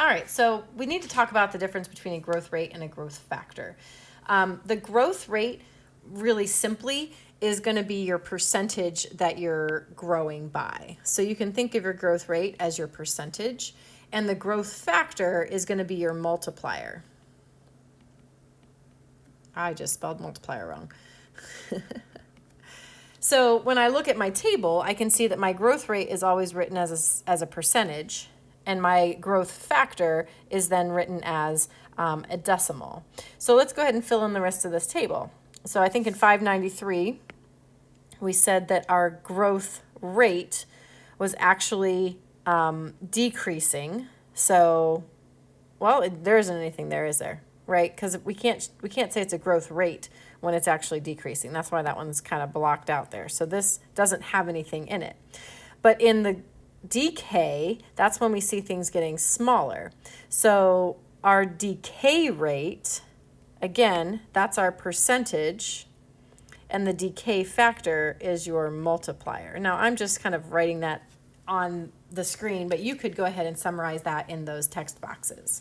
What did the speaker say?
All right, so we need to talk about the difference between a growth rate and a growth factor. The growth rate, really simply, is going to be your percentage that you're growing by. So you can think of your growth rate as your percentage, and the growth factor is going to be your multiplier. I just spelled multiplier wrong. So when I look at my table, I can see that my growth rate is always written as a percentage, and my growth factor is then written as a decimal. So let's go ahead and fill in the rest of this table. So I think in 593, we said that our growth rate was actually decreasing. So, well, there isn't anything there, is there? Right? Because we can't say it's a growth rate when it's actually decreasing. That's why that one's kind of blocked out there. So this doesn't have anything in it. But in the decay, that's when we see things getting smaller. So our decay rate, again, that's our percentage, and the decay factor is your multiplier. Now, I'm just kind of writing that on the screen, but you could go ahead and summarize that in those text boxes.